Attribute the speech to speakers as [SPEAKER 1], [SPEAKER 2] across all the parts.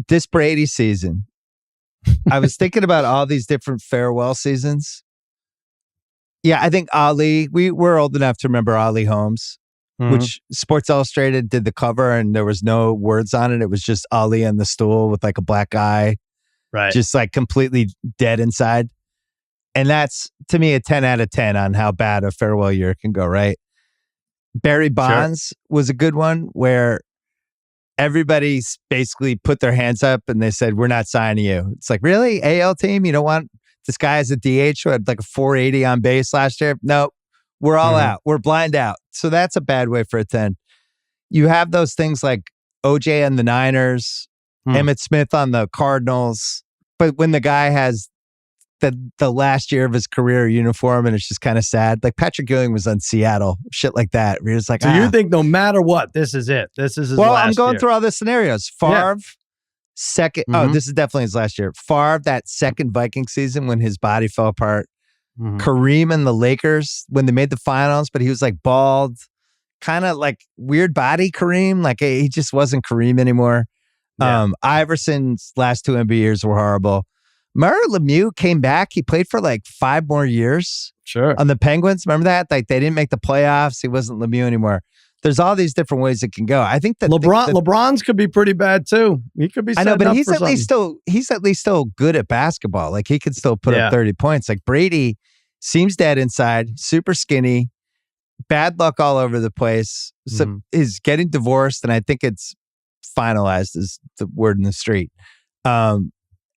[SPEAKER 1] this Brady season, I was thinking about all these different farewell seasons. Yeah, I think Ali, we're old enough to remember Ali Holmes, which Sports Illustrated did the cover and there was no words on it. It was just Ali on the stool with like a black eye,
[SPEAKER 2] right?
[SPEAKER 1] Just like completely dead inside. And that's, to me, a 10 out of 10 on how bad a farewell year can go, right? Barry Bonds was a good one where everybody basically put their hands up and they said, we're not signing you. It's like, really? AL team? You don't want this guy as a DH who had like a 480 on base last year? No, we're all out. We're blind out. So that's a bad way for a 10. You have those things like OJ and the Niners, Emmitt Smith on the Cardinals. But when the guy has the last year of his career uniform and it's just kind of sad. Like Patrick Ewing was on Seattle, shit like that. Where it's like,
[SPEAKER 2] so you think no matter what, this is it. This is his last year.
[SPEAKER 1] Well, I'm going through all the scenarios. Favre, second. Oh, this is definitely his last year. Favre, that second Viking season when his body fell apart. Kareem and the Lakers when they made the finals, but he was like bald, kind of like weird body Kareem. Like he just wasn't Kareem anymore. Iverson's last 2 NBA years were horrible. Mario Lemieux came back. He played for like 5 more years.
[SPEAKER 2] Sure.
[SPEAKER 1] On the Penguins. Remember that? Like they didn't make the playoffs. He wasn't Lemieux anymore. There's all these different ways it can go. I think that
[SPEAKER 2] LeBron's could be pretty bad too. He could be.
[SPEAKER 1] I know, but he's at least still good at basketball. Like he could still put up 30 points. Like Brady seems dead inside, super skinny, bad luck all over the place. So is getting divorced, and I think it's finalized is the word in the street.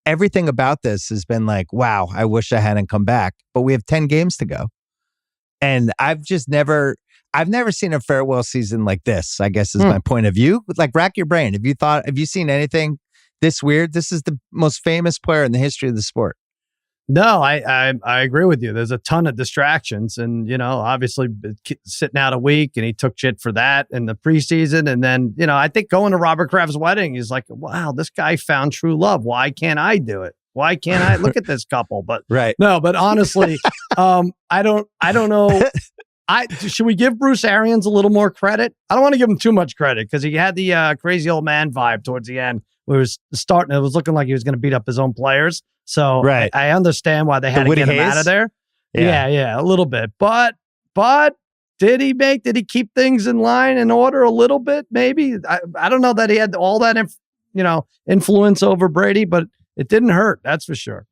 [SPEAKER 1] Everything about this has been like, wow, I wish I hadn't come back. But we have 10 games to go. And I've never seen a farewell season like this, I guess is my point of view. Like, rack your brain. Have you seen anything this weird? This is the most famous player in the history of the sport.
[SPEAKER 2] No, I agree with you. There's a ton of distractions, and obviously sitting out a week, and he took shit for that in the preseason, and then I think going to Robert Kraft's wedding, he's like, wow, this guy found true love. Why can't I do it? Why can't I look at this couple? But but honestly, I don't know. Should we give Bruce Arians a little more credit? I don't want to give him too much credit because he had the crazy old man vibe towards the end. It was looking like he was going to beat up his own players. So I understand why they had to get him out of there. Yeah, a little bit. But did he keep things in line and order a little bit? Maybe. I don't know that he had all that influence over Brady, but it didn't hurt. That's for sure.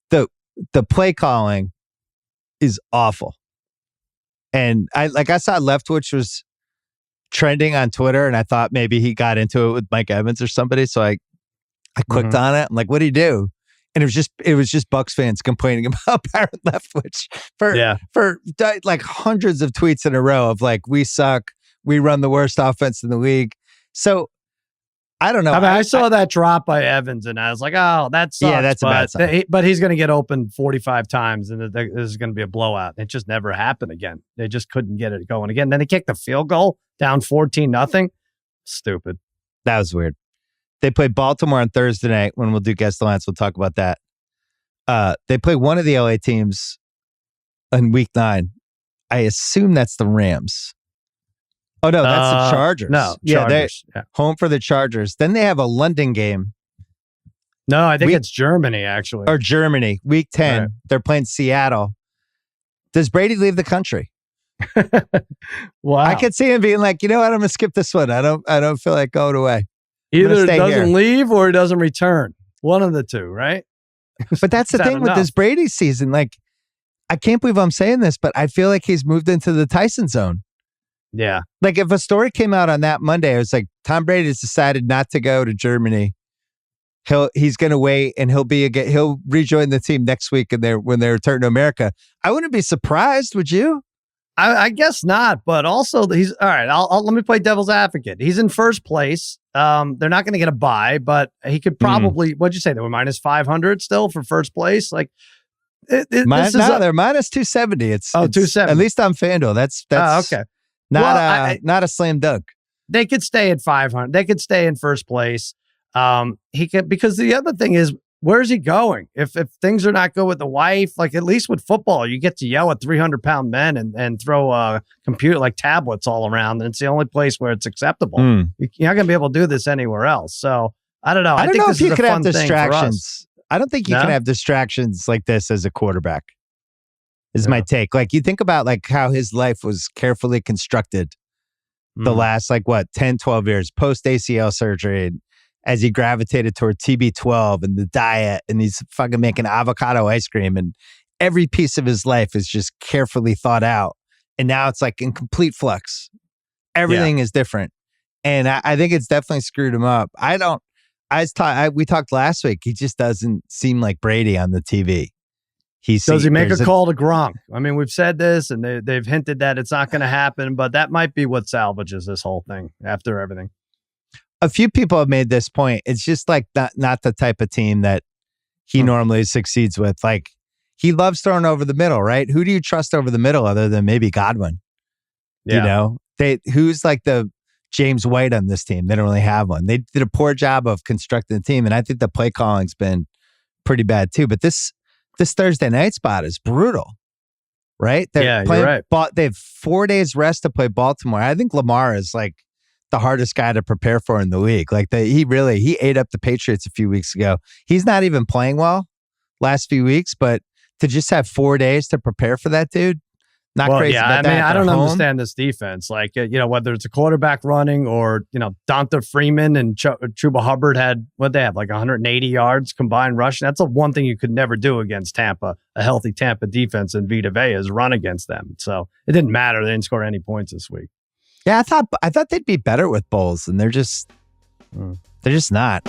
[SPEAKER 1] The play calling is awful. And I saw Leftwich was trending on Twitter, and I thought maybe he got into it with Mike Evans or somebody. So I clicked on it. I'm like, what do you do? And it was just Bucks fans complaining about Barrett Leftwich for like hundreds of tweets in a row of like, we suck. We run the worst offense in the league. So I don't know.
[SPEAKER 2] I saw that drop by Evans, and I was like, oh, that sucks.
[SPEAKER 1] Yeah, that's a bad sign.
[SPEAKER 2] But he's going to get open 45 times, and this is going to be a blowout. It just never happened again. They just couldn't get it going again. Then they kicked the field goal down 14-0. Stupid.
[SPEAKER 1] That was weird. They play Baltimore on Thursday night. When we'll do Guest Alliance, we'll talk about that. They play one of the LA teams in week 9. I assume that's the Rams. Oh, no, that's the Chargers.
[SPEAKER 2] No,
[SPEAKER 1] Chargers. Home for the Chargers. Then they have a London game.
[SPEAKER 2] No, I think it's Germany, actually.
[SPEAKER 1] Or Germany. Week 10. Right. They're playing Seattle. Does Brady leave the country?
[SPEAKER 2] Wow.
[SPEAKER 1] I could see him being like, you know what? I'm going to skip this one. I don't feel like going away.
[SPEAKER 2] Either doesn't leave or he doesn't return. One of the two, right?
[SPEAKER 1] But that's the thing with this Brady season. Like, I can't believe I'm saying this, but I feel like he's moved into the Tyson zone.
[SPEAKER 2] Yeah.
[SPEAKER 1] Like if a story came out on that Monday, it was like Tom Brady has decided not to go to Germany. He's going to wait and he'll rejoin the team next week when they return to America. I wouldn't be surprised, would you?
[SPEAKER 2] I guess not, but also he's all right. Let me play devil's advocate. He's in first place. They're not going to get a bye, but he could probably. What'd you say? They were minus 500 still for first place. Like
[SPEAKER 1] they're minus 270. It's
[SPEAKER 2] 270.
[SPEAKER 1] At least on FanDuel. That's
[SPEAKER 2] okay.
[SPEAKER 1] Not a slam dunk.
[SPEAKER 2] They could stay at 500. They could stay in first place. He could, because the other thing is where's he going? If things are not good with the wife, like at least with football, you get to yell at 300-pound men and throw computer like tablets all around. And it's the only place where it's acceptable. You're not going to be able to do this anywhere else. So I don't know.
[SPEAKER 1] I don't
[SPEAKER 2] think
[SPEAKER 1] know
[SPEAKER 2] this
[SPEAKER 1] if you
[SPEAKER 2] is a
[SPEAKER 1] could have
[SPEAKER 2] fun thing for us.
[SPEAKER 1] distractions. I don't think you can have distractions like this as a quarterback. Is my take. Like you think about like how his life was carefully constructed the last 10, 12 years post ACL surgery, as he gravitated toward TB12 and the diet, and he's fucking making avocado ice cream, and every piece of his life is just carefully thought out. And now it's like in complete flux. Everything is different. And I think it's definitely screwed him up. We talked last week. He just doesn't seem like Brady on the TV.
[SPEAKER 2] Does he make a call to Gronk? I mean, we've said this, and they've hinted that it's not going to happen, but that might be what salvages this whole thing after everything.
[SPEAKER 1] A few people have made this point. It's just like not the type of team that he normally succeeds with. Like he loves throwing over the middle, right? Who do you trust over the middle other than maybe Godwin? You know, who's like the James White on this team? They don't really have one. They did a poor job of constructing the team, and I think the play calling's been pretty bad too. But this Thursday night spot is brutal, right?
[SPEAKER 2] You're right.
[SPEAKER 1] They have 4 days rest to play Baltimore. I think Lamar is like the hardest guy to prepare for in the league. Like he ate up the Patriots a few weeks ago. He's not even playing well last few weeks, but to just have 4 days to prepare for that dude, not crazy.
[SPEAKER 2] Yeah,
[SPEAKER 1] about
[SPEAKER 2] I mean,
[SPEAKER 1] that.
[SPEAKER 2] I don't understand this defense. Like, whether it's a quarterback running or, Donta Freeman and Chuba Hubbard had, they have, like 180 yards combined rushing. That's the one thing you could never do against Tampa, a healthy Tampa defense in Vita Vea is run against them. So it didn't matter. They didn't score any points this week.
[SPEAKER 1] Yeah, I thought they'd be better with Bowles, and they're just not.